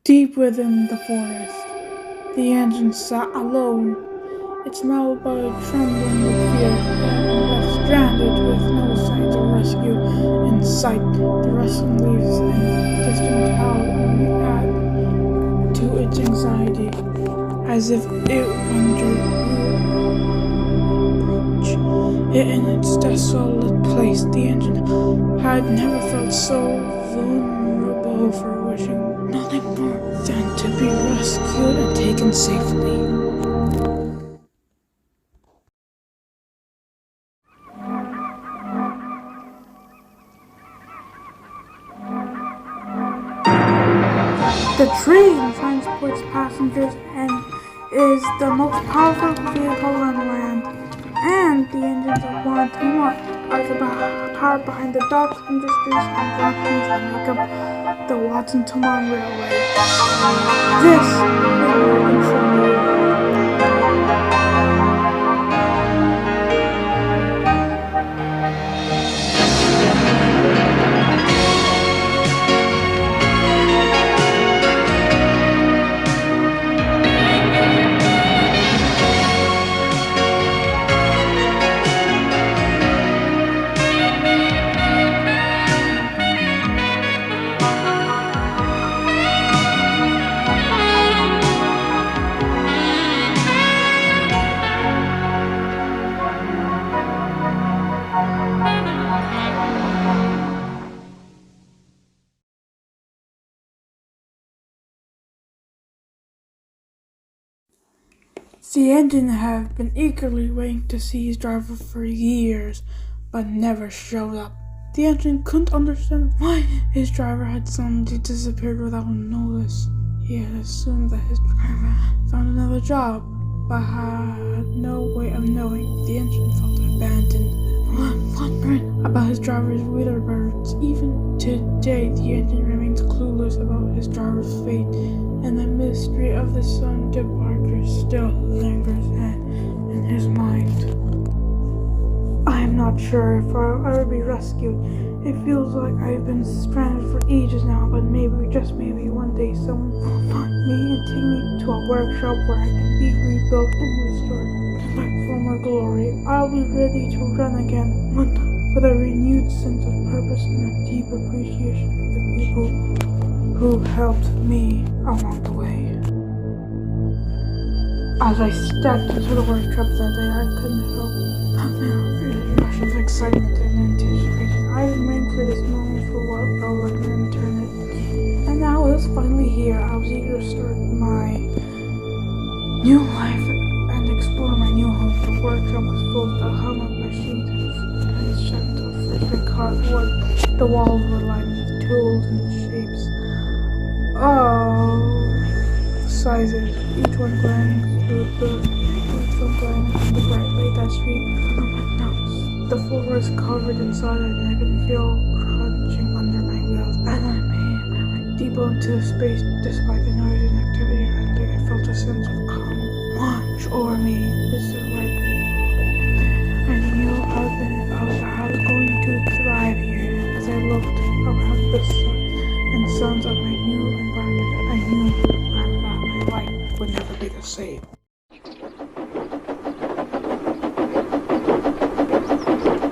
Deep within the forest, the engine sat alone, its metal body trembling with fear, and left stranded with no signs of rescue in sight. The rustling leaves and distant howl only add to its anxiety, as if it wondered who approached it in its desolate place. The engine had never felt so vulnerable for wishing nothing more than to be rescued and taken safely. The train transports passengers and is the most powerful vehicle on land. And the engines of one Tuma are the power behind the docks, industries, and companies that make up the Watson Tumon Railway. This is American Trucky. The engine had been eagerly waiting to see his driver for years, but never showed up. The engine couldn't understand why his driver had suddenly disappeared without notice. He had assumed that his driver had found another job, but had no way of knowing. The engine felt abandoned, wondering about his driver's wheelbirds. Even today, the engine remains clueless about his driver's fate, and the mystery of the sudden departure still lingers in his mind. I am not sure if I'll ever be rescued. It feels like I've been stranded for ages now, but maybe, just maybe, one day someone will find me and take me to a workshop where I can be rebuilt and restored to my former glory. I'll be ready to run again, with a renewed sense of purpose and a deep appreciation for the people who helped me along the way. As I stepped into the workshop that day, I couldn't help a rush of excitement and anticipation. I had waiting for this moment for what felt like an eternity, and now it was finally here. I was eager to start my new life and explore my new home. The workshop was full of hum of machines and shapes of freshly carved wood. The walls were lined with tools and shapes of sizes, each one glaring through the bright light that streamed from my nose. The floor was covered in solid, and I could feel crunching under my wheels. As I made my way deeper into the space, despite the noise and activity around me, I felt a sense of calm wash over me. This is where I belong. I knew I was going to thrive here. As I looked around the sun and sounds of my new environment, I knew that my life would never be the same.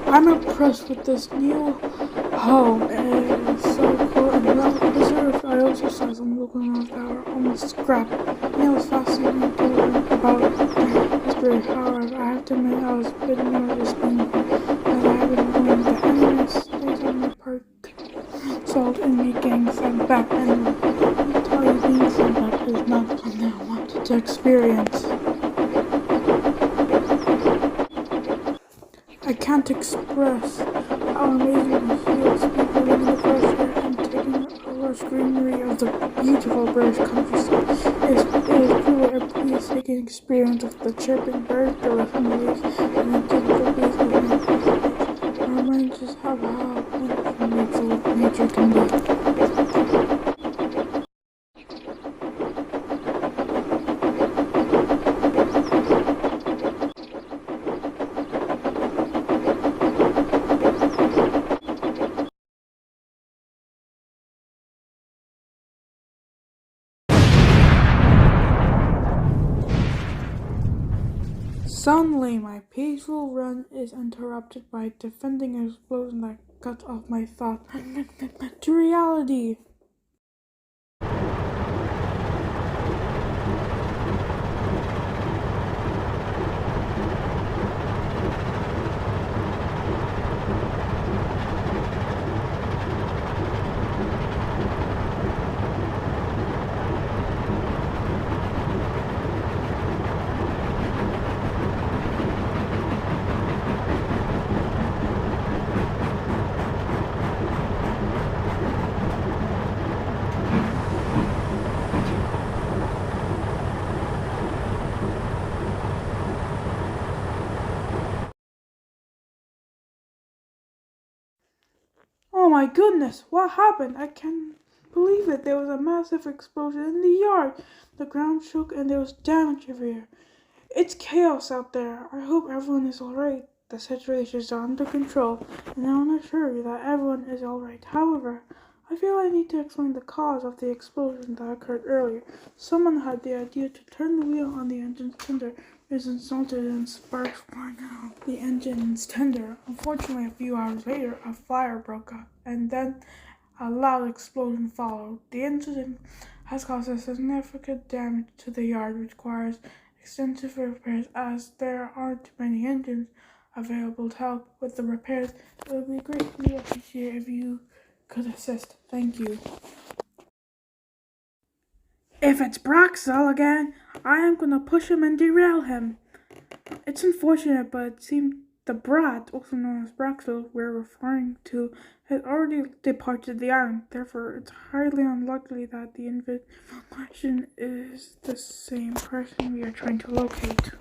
I'm impressed with this new home. It is so cool and well preserved. I also saw some local ones that were almost scrapped, and it was fascinating to learn about their history. However, I have to admit I was a bit nervous being here, as I have been going the endless days on my part result in me getting sent back, and let me tell you, being sent back is not something I wanted to experience. I can't express how amazing it feels to be living in the fresh air and taking a lush greenery of the beautiful British countryside. It is truly a breathtaking experience with the chirping birds, the rustling leaves, and the gentle breeze of nature. It reminds us of how wonderful nature can be. Suddenly, my peaceful run is interrupted by a defending explosion that cuts off my thought to reality. Oh my goodness, what happened? I can't believe it. There was a massive explosion in the yard. The ground shook and there was damage everywhere. It's chaos out there. I hope everyone is alright. The situation is under control, and I want to assure you that everyone is alright. However, I feel I need to explain the cause of the explosion that occurred earlier. Someone had the idea to turn the wheel on the engine's tender, which resulted in sparks flying out the engine's tender. Unfortunately, a few hours later, a fire broke out, and then a loud explosion followed. The incident has caused significant damage to the yard, which requires extensive repairs as there aren't many engines available to help with the repairs. It would be greatly appreciated if you could assist. Thank you. If it's Braxel again, I am gonna push him and derail him. It's unfortunate, but it seemed the brat, also known as Braxel, we're referring to, had already departed the island. Therefore, it's highly unlikely that the information is the same person we are trying to locate.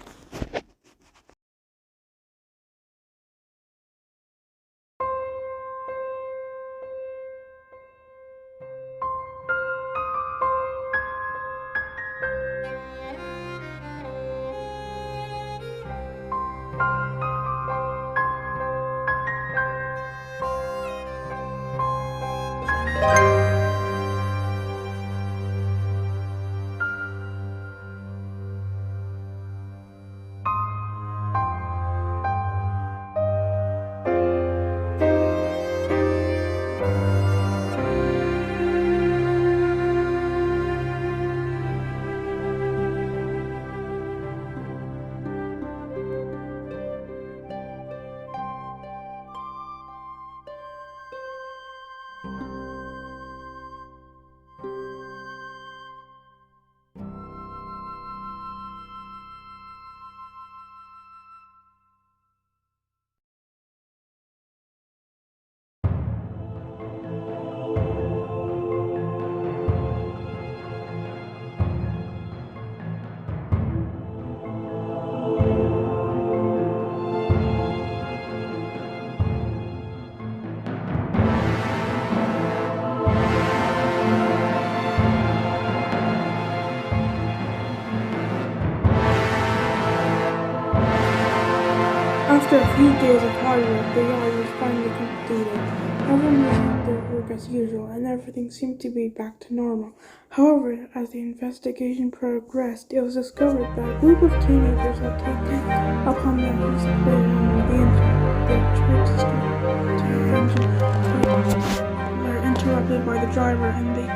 After a few days of hard work, the yard was finally completed. Everyone resumed their work as usual, and everything seemed to be back to normal. However, as the investigation progressed, it was discovered that a group of teenagers had taken upon them to split on the engine. They tried to start the engine, but were interrupted by the driver, and they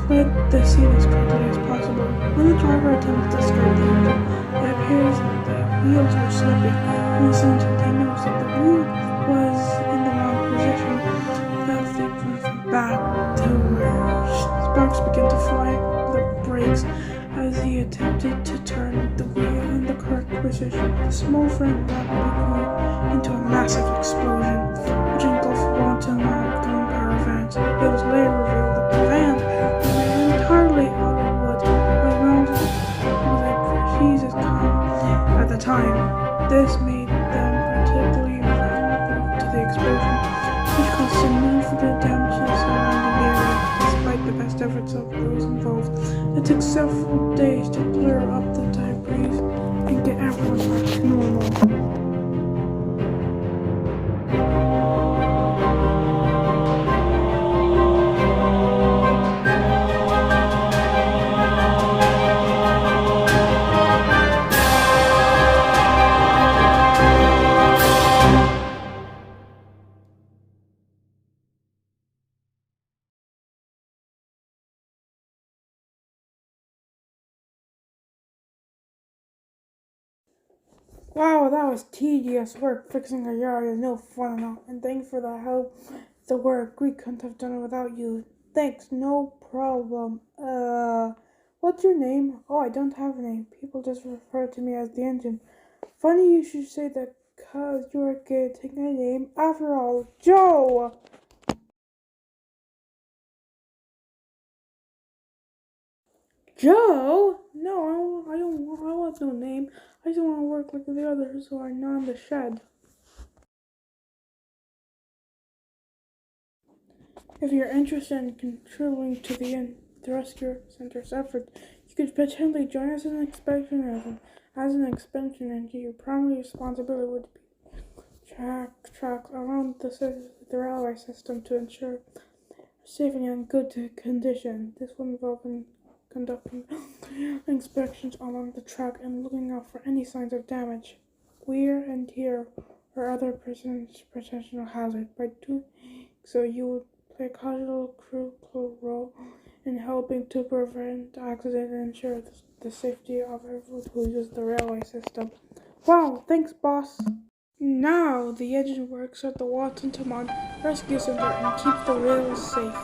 fled the scene as quickly as possible. When the driver attempted to start the engine, it appears that the wheels were slipping. Listened, they noticed that the wheel was in the wrong position. That they went back to where sparks began to fly the brakes as he attempted to turn the wheel in the correct position. The small frame rapidly grew into a massive explosion, which engulfed one to gunpowder vans. It was later revealed that the van was made entirely out of wood, but mounted with a precious calm at the time. This made them particularly vulnerable to the explosion, which caused significant damage to the surrounding area. Despite the best efforts of those involved, it took several days to clear up the debris and get everyone back to normal. Wow, that was tedious work. Fixing a yard is no fun at all. And thanks for the help. The work. We couldn't have done it without you. Thanks, no problem. What's your name? Oh, I don't have a name. People just refer to me as the engine. Funny you should say that, cause you're getting a name. After all, Joe! Joe? No, I want no name. I just want to work like the others who are not in the shed. If you're interested in contributing to the Rescue Center's effort, you could potentially join as an inspection as an inspection engineer. Your primary responsibility would be track around the railway system to ensure safety and good condition. This will involve conducting inspections along the track and looking out for any signs of damage, wear and tear, or other potential hazard. By doing so, you would play a crucial role in helping to prevent accidents and ensure the safety of everyone who uses the railway system. Wow, thanks, boss. Now the engine works at the Watson Tamon Rescue Center and keeps the rails safe.